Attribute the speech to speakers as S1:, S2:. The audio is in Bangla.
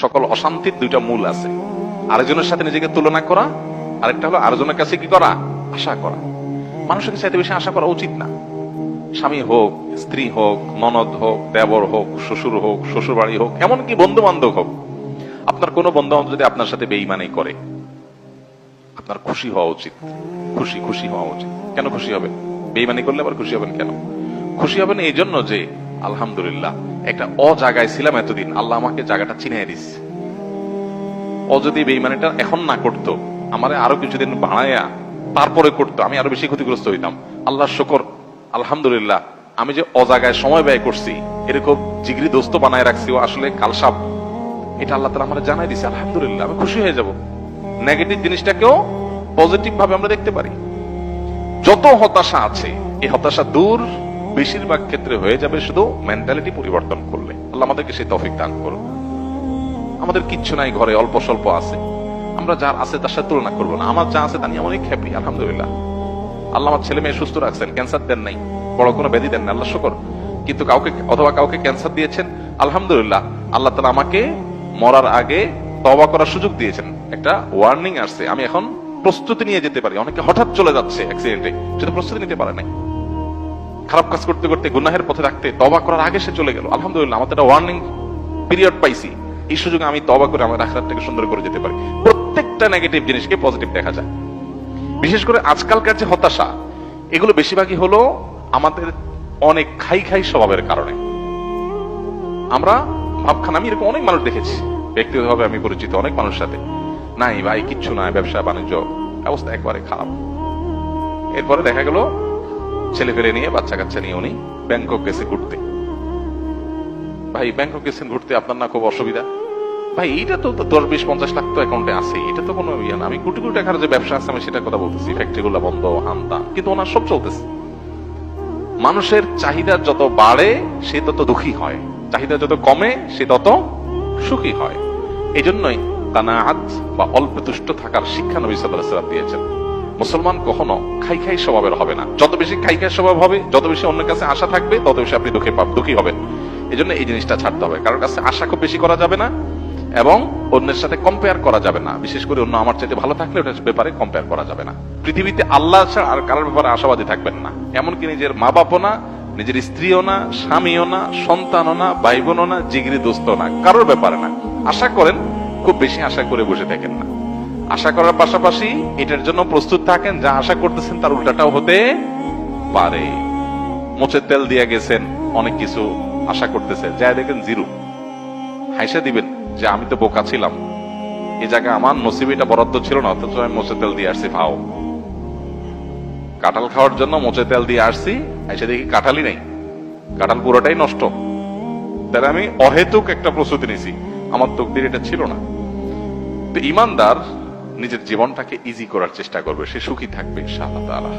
S1: সকল অশান্তির দুইটা মূল আছে, আরেকজনের সাথে নিজেকে তুলনা করা, আরেকটা হলো আরেকজনের কাছে কি করা, আশা করা। মানুষের চাইতে বেশি আশা করা উচিত না। স্বামী হোক, স্ত্রী হোক, ননদ হোক, দেবর হোক, শ্বশুর হোক, শ্বশুর বাড়ি হোক, এমনকি বন্ধু বান্ধব হোক, আপনার কোনো বন্ধু বান্ধব যদি আপনার সাথে বেঈমানি করে, আপনার খুশি হওয়া উচিত। খুশি হওয়া উচিত। কেন খুশি হবেন? বেঈমানি করলে আবার খুশি হবেন কেন? খুশি হবেন এই জন্য যে আলহামদুলিল্লাহ একটা জায়গায় ছিলাম এতদিন, আল্লাহ আমাকে জায়গাটা চিনিয়ে দিচ্ছে। যদি বেঈমানিটা এখন না করতো, আমারে আরো কিছুদিন বাড়াইয়া তারপরে করতো, আমি আরো বেশি ক্ষতিগ্রস্ত হইতাম। আল্লাহর শুকর, আলহামদুলিল্লাহ আমি যে অজাগায় সময় ব্যয় করছি, এরকম জিগরি দোস্ত বানায় রাখছি, ও আসলে কালসাপ, এটা আল্লাহ তাআলা আমারে জানাই দিছে। আলহামদুলিল্লাহ আমি খুশি হয়ে যাব। নেগেটিভ জিনিসটাকেও পজিটিভ ভাবে আমরা দেখতে পারি। যত হতাশা আছে, এই হতাশা দূর বেশিরভাগ ক্ষেত্রে হয়ে যাবে শুধু মেন্টালিটি পরিবর্তন করলে। আল্লাহ আমাদেরকে সেই তৌফিক দান করুন। আমাদের কিচ্ছু নাই ঘরে, অল্প স্বল্প আছে, আমরা যার আছে তার সাথে তুলনা করবো না। আমার যা আছে তা নিয়ে অনেক হ্যাপি, আলহামদুলিল্লাহ। আল্লাহ আমার ছেলে মেয়ে সুস্থ রাখছেন, ক্যান্সার দেন নাই, বড় কোনো ব্যাধি দেন না, আল্লাহ শুকর। কিন্তু কাউকে ক্যান্সার দিয়েছেন, আলহামদুলিল্লাহ আল্লাহ তাআলা আমাকে মরার আগে তওবা করার সুযোগ দিয়েছেন। একটা ওয়ার্নিং আসছে, আমি এখন প্রস্তুতি নিয়ে যেতে পারি। অনেকে হঠাৎ চলে যাচ্ছে অ্যাক্সিডেন্টে, সেটা প্রস্তুতি নিতে পারে নাই। খারাপ কাজ করতে করতে গুনাহের পথে রাখতে তওবা করার আগে সে চলে গেল। আলহামদুলিল্লাহ আমাদের একটা ওয়ার্নিং পিরিয়ড পাইছি, এই সুযোগে আমি তওবা করে আমার আখিরাতটাকে সুন্দর করে যেতে পারি। প্রত্যেকটা নেগেটিভ জিনিসকে পজিটিভ দেখা যায়। বিশেষ করে আজকালকার যে হতাশা, এগুলো বেশিরভাগই হলো আমাদের অনেক খাই স্বভাবের কারণে। আমরা ভাবখানা, আমি এরকম অনেক মানুষ দেখেছি, ব্যক্তিগতভাবে আমি পরিচিত অনেক মানুষের সাথে, নাই ভাই কিচ্ছু নাই, ব্যবসা বাণিজ্য অবস্থা একবারে খারাপ। এরপরে দেখা গেল ছেলে ফেলে নিয়ে, বাচ্চা কাচ্চা নিয়ে উনি ব্যাংকক গেছে ঘুরতে। ভাই ব্যাংকক গেছেন ঘুরতে, আপনার না খুব অসুবিধা? ভাই এইটা তো 10-20-50 লাখ তো অ্যাকাউন্টে আছে, এটা তো কোনো ইয়ে না। আমি কোটি কোটি টাকার যে ব্যবসা আছে আমি সেটা কথা বলতেছি, ফ্যাক্টরি গুলো বন্ধ, হামতা, কিন্তু ওনার সব চলতেছে। মানুষের চাহিদা যত বাড়ে সে তত দুঃখী হয়, চাহিদা যত কমে সে তত সুখী হয়। এই জন্যই কানাআত বা অল্প তুষ্ট থাকার শিক্ষা নবী সাল্লাল্লাহু আলাইহি ওয়াসাল্লাম দিয়েছেন। মুসলমান কখনো খাই স্বভাবের হবে না। যত বেশি খাই স্বভাব হবে, যত বেশি অন্যের কাছে আশা থাকবে, তত বেশি আপনি দুঃখী হবেন। এই জন্য এই জিনিসটা ছাড়তে হবে। কারোর কাছে আশা খুব বেশি করা যাবে না, এবং অন্যের সাথে কম্পেয়ার করা যাবে না। বিশেষ করে অন্য আমার চাইতে ভালো থাকলে ওটার ব্যাপারে কম্পেয়ার করা যাবে না। পৃথিবীতে আল্লাহ ছাড়া আর কারোর ব্যাপারে আশাবাদী থাকবেন না। এমনকি নিজের মা বাপও না, নিজের স্ত্রীও না, স্বামীও না, সন্তানও না, ভাই বোনও না, জিগরি দোস্ত না, কারোর ব্যাপারে না। আশা করেন, খুব বেশি আশা করে বসে থাকেন না। আশা করার পাশাপাশি এটার জন্য প্রস্তুত থাকেন, যা আশা করতেছেন তার উল্টাটাও হতে পারে। মোচের তেল দিয়ে গেছেন, অনেক কিছু আশা করতেছে, যাই দেখেন জিরো। হাইসা দিবেন যে আমি তো বোকা ছিলাম, এই জায়গায় আমার নসিবিটা বরাদ্দ ছিল না, অথচ আমি মোচের তেল দিয়ে আসছি। ভাও, কাঁঠাল খাওয়ার জন্য মোচের তেল দিয়ে আসছি, এসে দেখি কাঁঠালই নেই, কাঁঠাল পুরোটাই নষ্ট। তাহলে আমি অহেতুক একটা প্রস্তুতি নিছি, আমার তকদির এটা ছিল না। তো ইমানদার নিজের জীবনটাকে ইজি করার চেষ্টা করবে, সে সুখী থাকবে ইনশাআল্লাহ তাআলা।